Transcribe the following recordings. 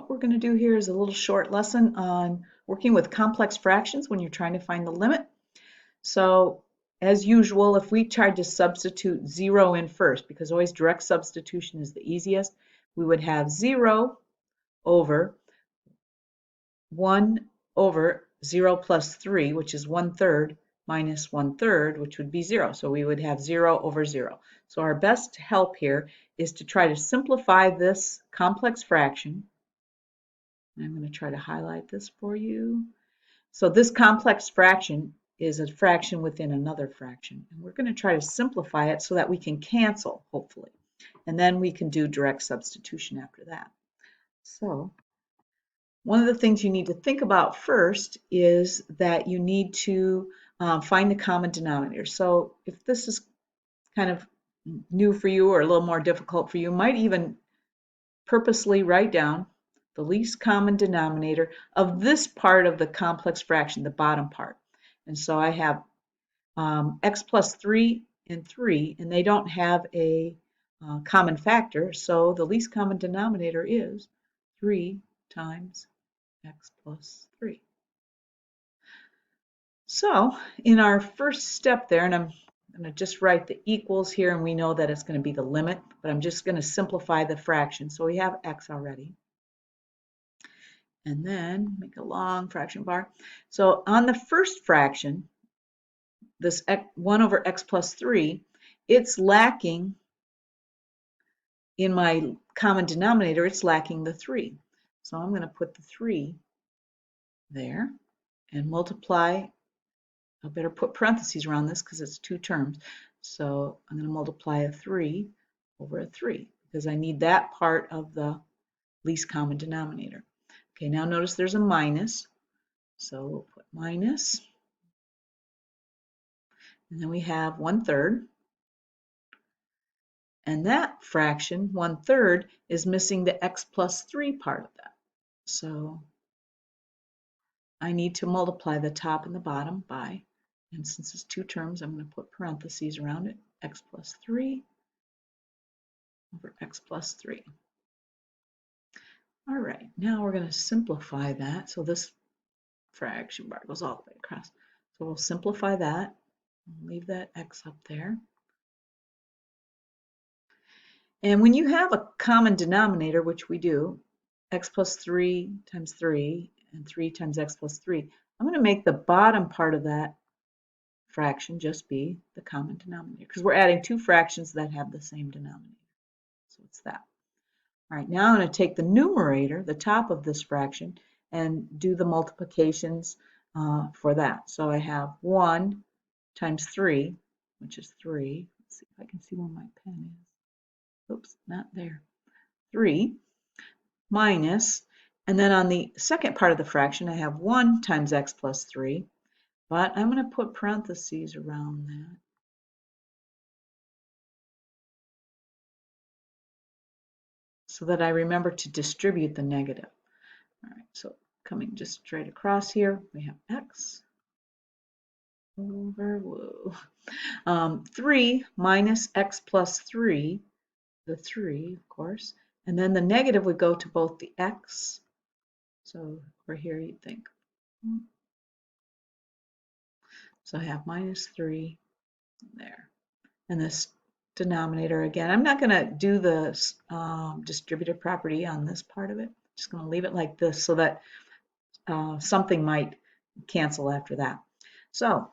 what we're going to do here is a little short lesson on working with complex fractions when you're trying to find the limit. So as usual, if we tried to substitute 0 in first, because always direct substitution is the easiest, we would have 0 over 1 over 0 plus 3, which is 1/3, minus 1/3, which would be 0. So we would have 0 over 0. So our best help here is to try to simplify this complex fraction. I'm going to try to highlight this for you. So this complex fraction is a fraction within another fraction. And we're going to try to simplify it so that we can cancel, hopefully. And then we can do direct substitution after that. So one of the things you need to think about first is that you need to find the common denominator. So if this is kind of new for you or a little more difficult for you, you might even purposely write down the least common denominator of this part of the complex fraction, the bottom part. And so I have x plus 3 and 3, and they don't have a common factor, so the least common denominator is 3 times x plus 3. So in our first step there, and I'm going to just write the equals here, and we know that it's going to be the limit, but I'm just going to simplify the fraction. So we have x already. And then make a long fraction bar. So on the first fraction, this 1 over x plus 3, it's lacking in my common denominator, it's lacking the 3. So I'm going to put the 3 there and multiply. I better put parentheses around this because it's two terms. So I'm going to multiply a 3 over a 3 because I need that part of the least common denominator. Okay, now notice there's a minus. So we'll put minus. And then we have 1/3. And that fraction, 1/3, is missing the x plus 3 part of that. So I need to multiply the top and the bottom by, and since it's two terms, I'm going to put parentheses around it, x plus 3 over x plus 3. All right, now we're going to simplify that. So this fraction bar goes all the way across. So we'll simplify that. Leave that x up there. And when you have a common denominator, which we do, x plus 3 times 3 and 3 times x plus 3, I'm going to make the bottom part of that fraction just be the common denominator because we're adding two fractions that have the same denominator. So it's that. All right, now I'm going to take the numerator, the top of this fraction, and do the multiplications for that. So I have 1 times 3, which is 3. Let's see if I can see where my pen is. Oops, not there. 3 minus, and then on the second part of the fraction, I have 1 times x plus 3, but I'm going to put parentheses around that. So that I remember to distribute the negative. All right, so coming just straight across here, we have x over 3 minus x plus 3, the 3, of course, and then the negative would go to both the x. So over here, you'd think. So I have minus 3 there. And this denominator, again, I'm not going to do the distributive property on this part of it. Just going to leave it like this so that something might cancel after that. So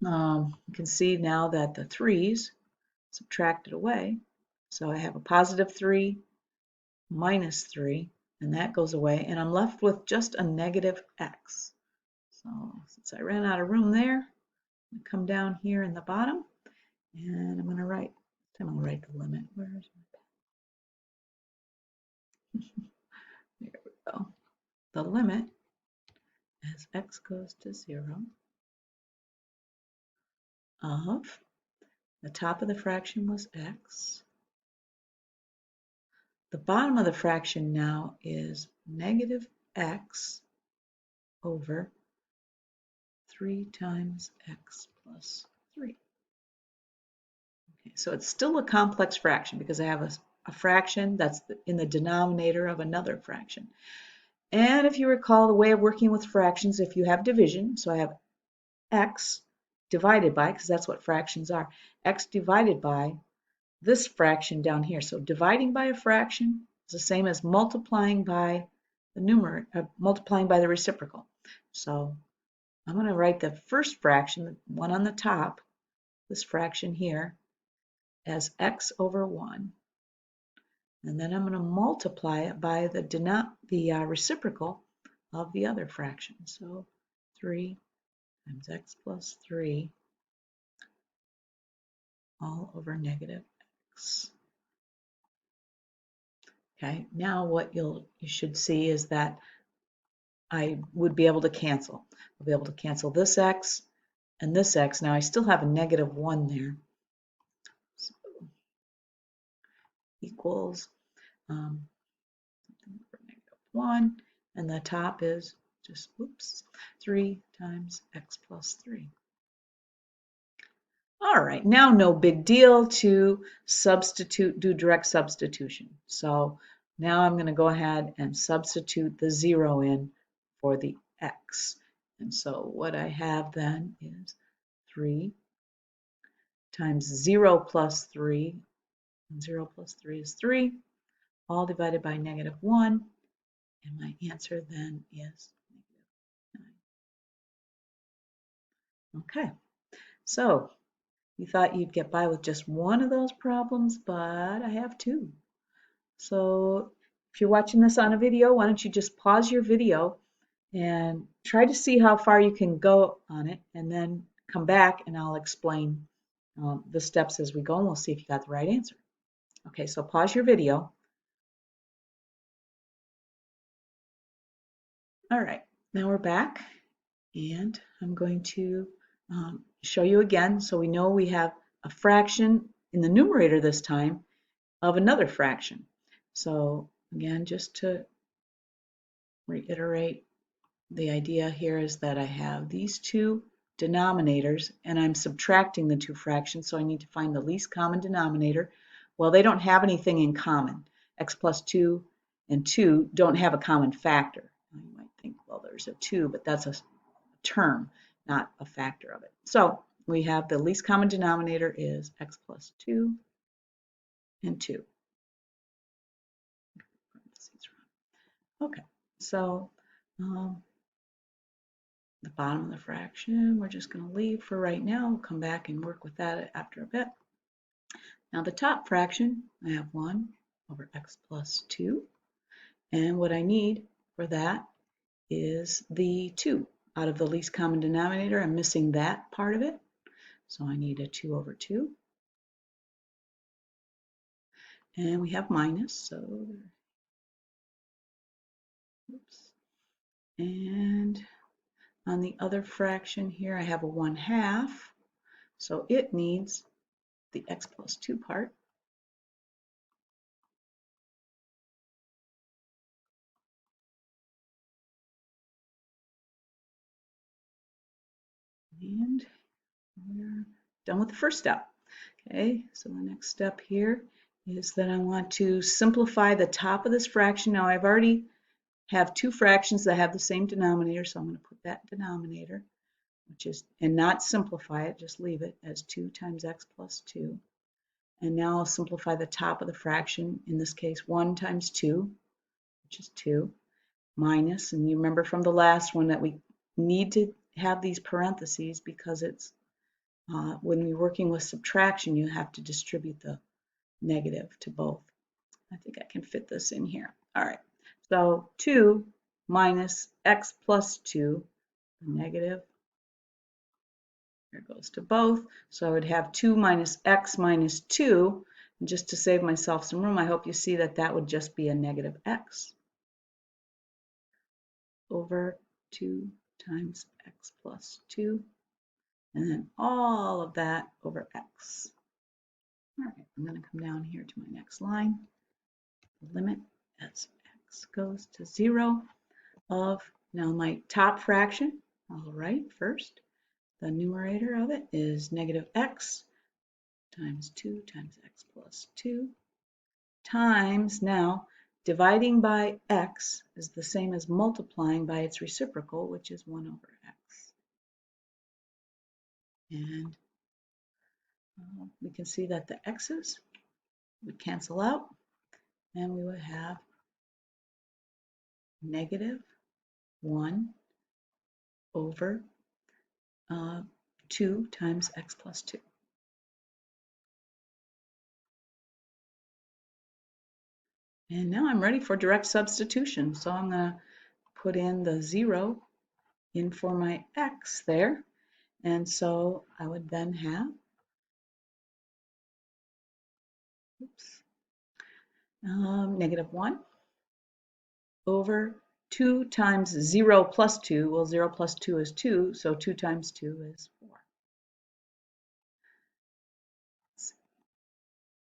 you can see now that the 3's subtracted away. So I have a positive 3 minus 3, and that goes away, and I'm left with just a negative x. So since I ran out of room there, I'm going to come down here in the bottom, and I'm going to write the limit. Where is my pen? There we go. The limit as x goes to 0 of the top of the fraction was x. The bottom of the fraction now is negative x over 3 times x plus 3. Okay, so it's still a complex fraction because I have a fraction that's in the denominator of another fraction. And if you recall the way of working with fractions, if you have division, so I have x divided by, because that's what fractions are, x divided by this fraction down here. So dividing by a fraction is the same as multiplying by the numerator, multiplying by the reciprocal. So I'm going to write the first fraction, the one on the top, this fraction here, as x over 1. And then I'm going to multiply it by the reciprocal of the other fraction. So 3 times x plus 3 all over negative x. Okay, now what you should see is that I would be able to cancel. I'll be able to cancel this x and this x. Now I still have a negative 1 there. So equals negative 1, and the top is just, 3 times x plus 3. All right, now no big deal to do direct substitution. So now I'm going to go ahead and substitute the 0 in for the x. And so what I have then is 3 times 0 plus 3, and 0 plus 3 is 3, all divided by negative 1, and my answer then is negative 9. Okay, so you thought you'd get by with just one of those problems, but I have two. So if you're watching this on a video, why don't you just pause your video and try to see how far you can go on it, and then come back and I'll explain the steps as we go, and we'll see if you got the right answer. Okay, so pause your video. All right, now we're back, and I'm going to show you again. So we know we have a fraction in the numerator this time of another fraction. So again, just to reiterate, the idea here is that I have these two denominators and I'm subtracting the two fractions, so I need to find the least common denominator. Well, they don't have anything in common. X plus 2 and 2 don't have a common factor. You might think, well, there's a 2, but that's a term, not a factor of it. So we have the least common denominator is x plus 2 and 2. Okay, so the bottom of the fraction, we're just going to leave for right now. We'll come back and work with that after a bit. Now the top fraction, I have 1 over x plus 2. And what I need for that is the 2. Out of the least common denominator, I'm missing that part of it. So I need a 2 over 2. And we have minus, so oops. And on the other fraction here, I have a 1/2. So it needs the x plus 2 part. And we're done with the first step. Okay, so the next step here is that I want to simplify the top of this fraction. Now I've already have two fractions that have the same denominator, so I'm going to put that denominator, which is, and not simplify it, just leave it as 2 times x plus 2. And now I'll simplify the top of the fraction, in this case 1 times 2, which is 2, minus, and you remember from the last one that we need to have these parentheses because it's when we're working with subtraction, you have to distribute the negative to both. I think I can fit this in here. All right, so 2 minus x plus 2, negative, here goes to both. So I would have 2 minus x minus 2. And just to save myself some room, I hope you see that that would just be a negative x over 2 times x plus 2. And then all of that over x. All right, I'm going to come down here to my next line. The limit as x goes to 0 of, now my top fraction, I'll write first, the numerator of it is negative x times 2 times x plus 2 times, now dividing by x is the same as multiplying by its reciprocal, which is 1 over x. And we can see that the x's would cancel out, and we would have negative 1 over 2 times x plus 2. And now I'm ready for direct substitution. So I'm going to put in the 0 in for my x there. And so I would then have, negative 1 over 2 times 0 plus 2. Well, 0 plus 2 is 2, so 2 times 2 is